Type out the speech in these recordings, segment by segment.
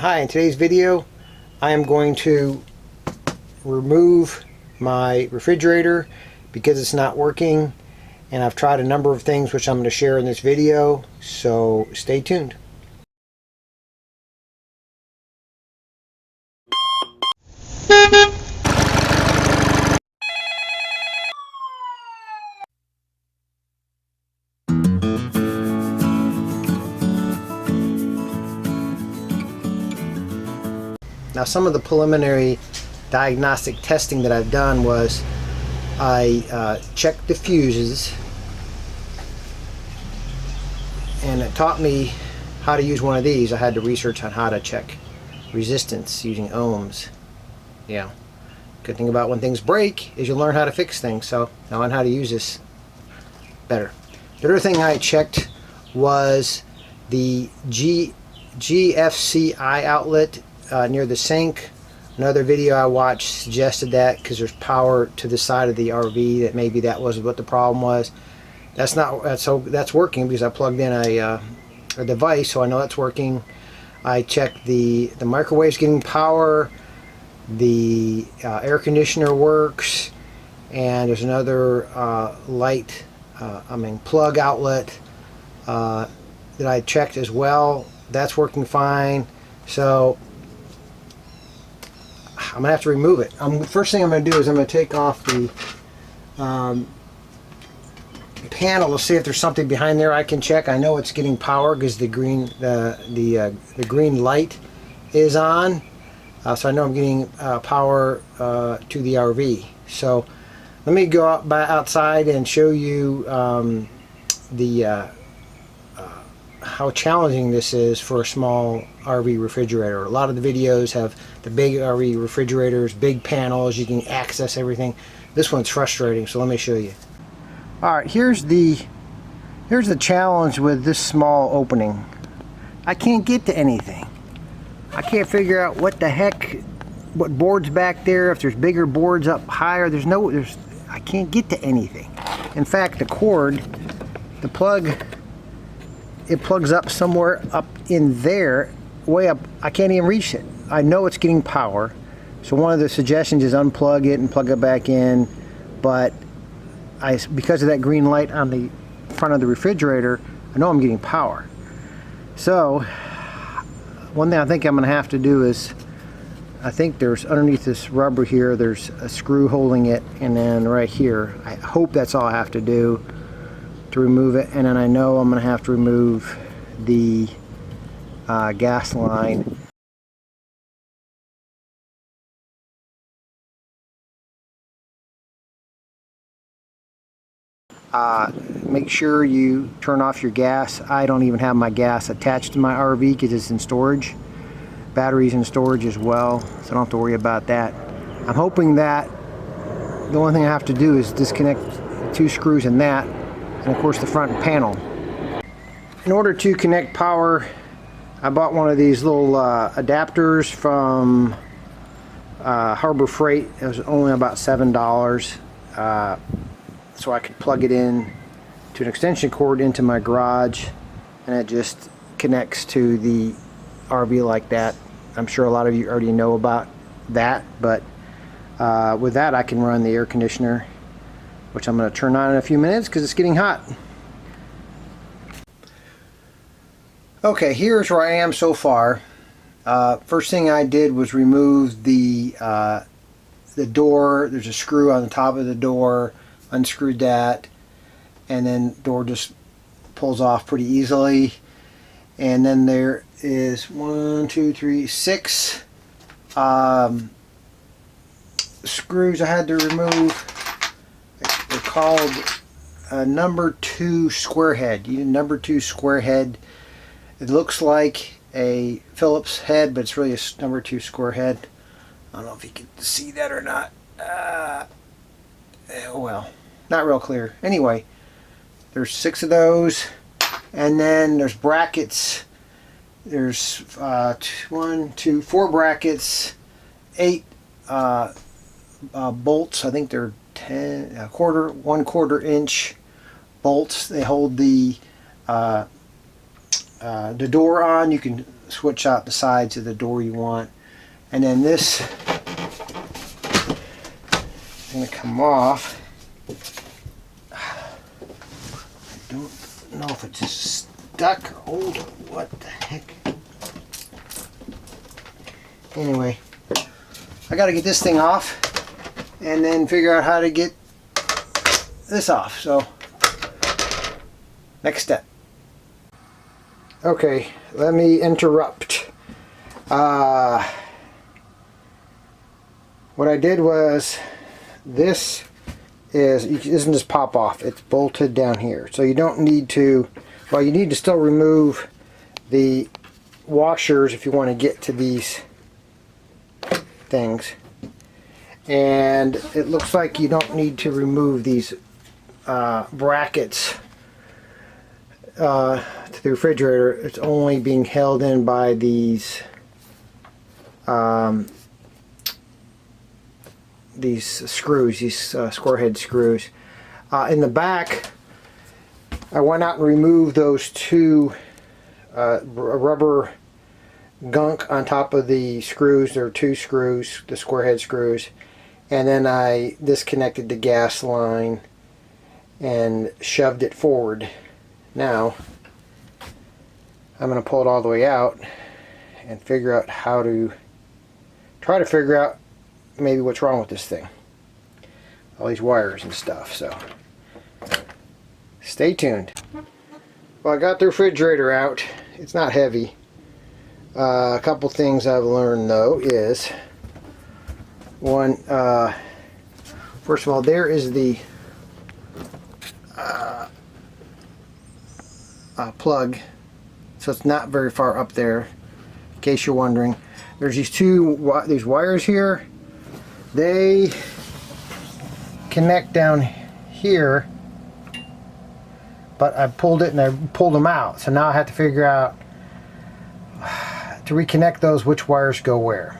Hi, in today's video I am going to remove my refrigerator because it's not working, and I've tried a number of things which I'm going to share in this video, so stay tuned. Now, some of the preliminary diagnostic testing that I've done was I checked the fuses, and it taught me how to use one of these. I had to research on how to check resistance using ohms. Yeah, good thing about when things break is you learn how to fix things, so now I know how to use this better. The other thing I checked was the GFCI outlet near the sink. Another video I watched suggested that because there's power to the side of the RV, that maybe that was what the problem was. That's working because I plugged in a device, so I know that's working. I checked the microwave's getting power, the air conditioner works, and there's another plug outlet that I checked as well. That's working fine. So I'm gonna have to remove it. First thing I'm gonna do is I'm gonna take off the panel to see if there's something behind there I can check. I know it's getting power because the green light is on, so I know I'm getting power to the RV. So let me go outside and show you how challenging this is for a small RV refrigerator. A lot of the videos have the big RV refrigerators, big panels, you can access everything. This one's frustrating, so let me show you. Alright, here's the challenge with this small opening. I can't get to anything. I can't figure out what board's back there, if there's bigger boards up higher. I can't get to anything. In fact, the cord, the plug, it plugs up somewhere up in there, way up. I can't even reach it. I know it's getting power, so one of the suggestions is unplug it and plug it back in, but because of that green light on the front of the refrigerator, I know I'm getting power. So one thing I think I'm going to have to do is, I think there's underneath this rubber here, there's a screw holding it, and then right here, I hope that's all I have to do to remove it. And then I know I'm going to have to remove the gas line. Make sure you turn off your gas. I don't even have my gas attached to my RV because it's in storage. Batteries in storage as well, so I don't have to worry about that. I'm hoping that the only thing I have to do is disconnect the two screws in that, and of course the front panel. In order to connect power, I bought one of these little adapters from Harbor Freight. It was only about $7, so I could plug it in to an extension cord into my garage, and it just connects to the RV like that. I'm sure a lot of you already know about that, but with that I can run the air conditioner, which I'm going to turn on in a few minutes because it's getting hot. Okay, here's where I am so far. First thing I did was remove the door. There's a screw on the top of the door. Unscrewed that, and then the door just pulls off pretty easily. And then there is 6 screws I had to remove. They're called number 2 square head. You need number 2 square head. It looks like a Phillips head, but it's really a number 2 square head. I don't know if you can see that or not. Well, not real clear. Anyway, there's 6 of those, and then there's brackets. There's 4 brackets, 8 bolts. I think they're 1/4 inch bolts. They hold the the door on. You can switch out the sides of the door you want. And then this is going to come off. I don't know if it's stuck or old or what the heck. Anyway, I got to get this thing off and then figure out how to get this off. So, next step. Okay, let me interrupt. What I did was, this doesn't just pop off. It's bolted down here. So you don't need to, well, you need to still remove the washers if you want to get to these things. And it looks like you don't need to remove these brackets to the refrigerator. It's only being held in by these screws, these square head screws. In the back, I went out and removed those two rubber gunk on top of the screws. There are two screws, the square head screws, and then I disconnected the gas line and shoved it forward. Now I'm going to pull it all the way out and figure out how to try to figure out maybe what's wrong with this thing. All these wires and stuff, so stay tuned. Well, I got the refrigerator out. It's not heavy. A couple things I've learned though is, one, first of all, there is the plug, so it's not very far up there, in case you're wondering. There's these wires here. They connect down here, but I pulled it and I pulled them out, so now I have to figure out to reconnect those, which wires go where.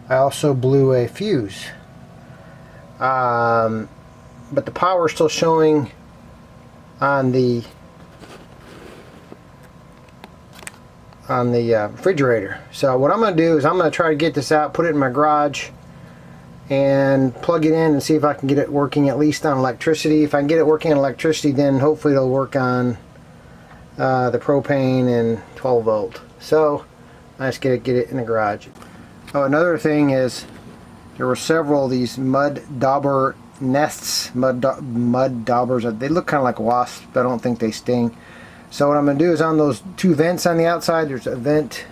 I also blew a fuse, but the power is still showing on the refrigerator. So what I'm going to do is I'm going to try to get this out, put it in my garage, and plug it in and see if I can get it working at least on electricity. If I can get it working on electricity, then hopefully it'll work on the propane and 12 volt. So I just get it in the garage. Oh, another thing is there were several of these mud dauber nests, mud daubers. They look kind of like wasps, but I don't think they sting. So what I'm going to do is, on those two vents on the outside, there's a vent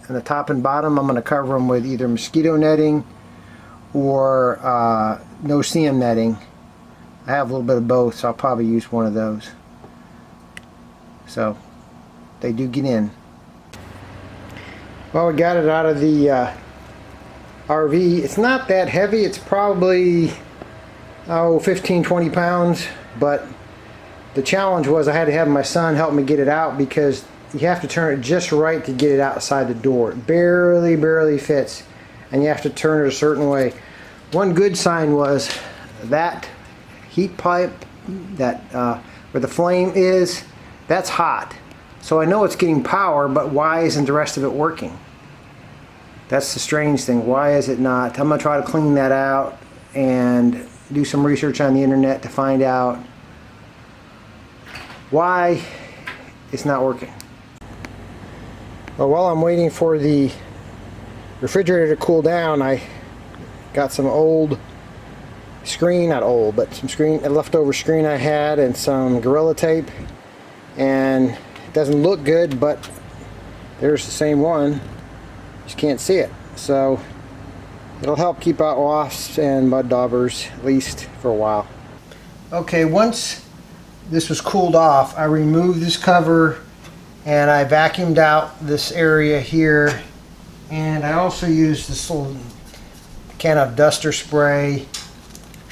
on the top and bottom. I'm going to cover them with either mosquito netting or no-see-um netting. I have a little bit of both, so I'll probably use one of those. So they do get in. Well, we got it out of the RV. It's not that heavy. It's probably 15-20 pounds, but the challenge was I had to have my son help me get it out, because you have to turn it just right to get it outside the door. It barely fits, and you have to turn it a certain way. One good sign was that heat pipe, that where the flame is, that's hot. So I know it's getting power, but why isn't the rest of it working? That's the strange thing. Why is it not? I'm going to try to clean that out and do some research on the internet to find out why it's not working. Well, while I'm waiting for the refrigerator to cool down, I got some old screen, not old, but some screen, a leftover screen I had, and some Gorilla Tape, and it doesn't look good, but there's the same one. Just can't see it. So it'll help keep out wasps and mud daubers, at least for a while. Okay, once this was cooled off, I removed this cover and I vacuumed out this area here, and I also used this little can of duster spray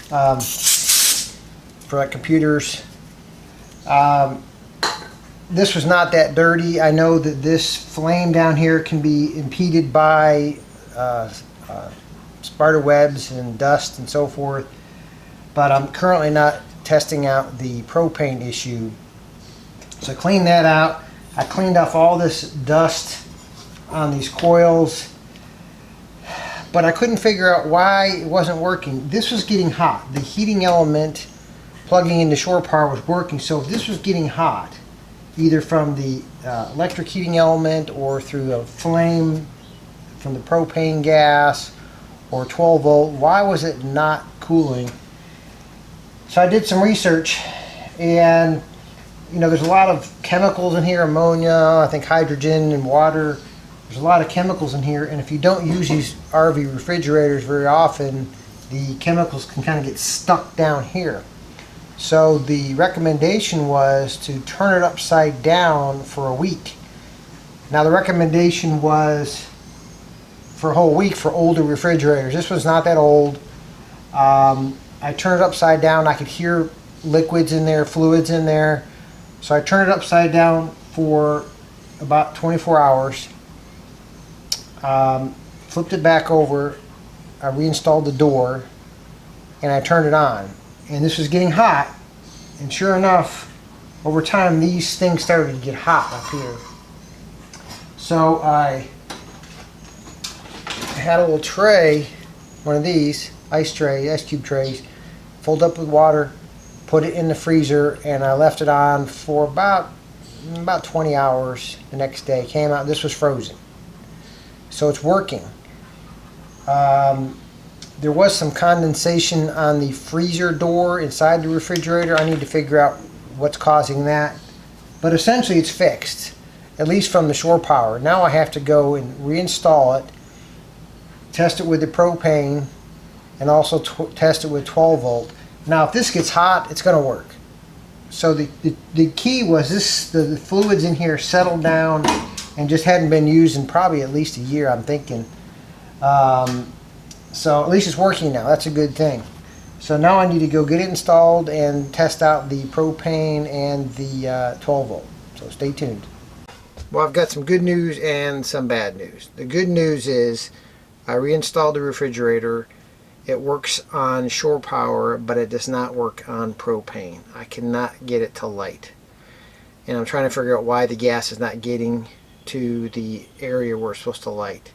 for like computers. This was not that dirty. I know that this flame down here can be impeded by spider webs and dust and so forth, but I'm currently not testing out the propane issue. So clean that out. I cleaned off all this dust on these coils, but I couldn't figure out why it wasn't working. This was getting hot. The heating element plugging into shore power was working, so if this was getting hot, either from the electric heating element or through a flame from the propane gas or 12 volt, why was it not cooling? So I did some research, and you know, there's a lot of chemicals in here, ammonia, I think hydrogen and water. There's a lot of chemicals in here, and if you don't use these RV refrigerators very often, the chemicals can kind of get stuck down here. So the recommendation was to turn it upside down for a week. Now the recommendation was for a whole week for older refrigerators. This was not that old. I turned it upside down. I could hear liquids in there, fluids in there. So I turned it upside down for about 24 hours. Flipped it back over. I reinstalled the door and I turned it on. And this was getting hot. And sure enough, over time these things started to get hot up here. So I had a little tray, one of these ice cube trays, filled up with water, put it in the freezer, and I left it on for about 20 hours. The next day came out, this was frozen, so it's working. There was some condensation on the freezer door inside the refrigerator. I need to figure out what's causing that, but essentially it's fixed, at least from the shore power. Now I have to go and reinstall it, test it with the propane, and also test it with 12 volt. Now if this gets hot, it's going to work. So the key was this: the fluids in here settled down and just hadn't been used in probably at least a year, I'm thinking. So at least it's working now. That's a good thing. So now I need to go get it installed and test out the propane and the 12 volt. So stay tuned. Well, I've got some good news and some bad news. The good news is I reinstalled the refrigerator. It works on shore power, but it does not work on propane. I cannot get it to light. And I'm trying to figure out why the gas is not getting to the area where it's supposed to light.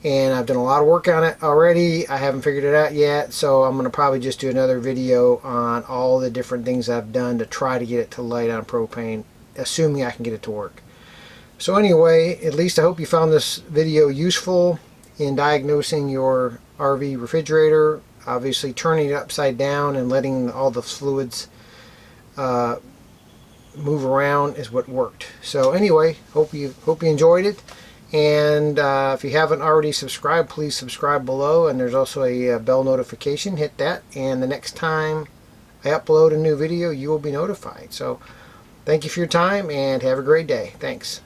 And I've done a lot of work on it already. I haven't figured it out yet, so I'm going to probably just do another video on all the different things I've done to try to get it to light on propane, assuming I can get it to work. So anyway, at least I hope you found this video useful in diagnosing your RV refrigerator. Obviously turning it upside down and letting all the fluids move around is what worked. So anyway, hope you enjoyed it. And if you haven't already subscribed, please subscribe below, and there's also a bell notification. Hit that, and the next time I upload a new video, you will be notified. So thank you for your time, and have a great day. Thanks.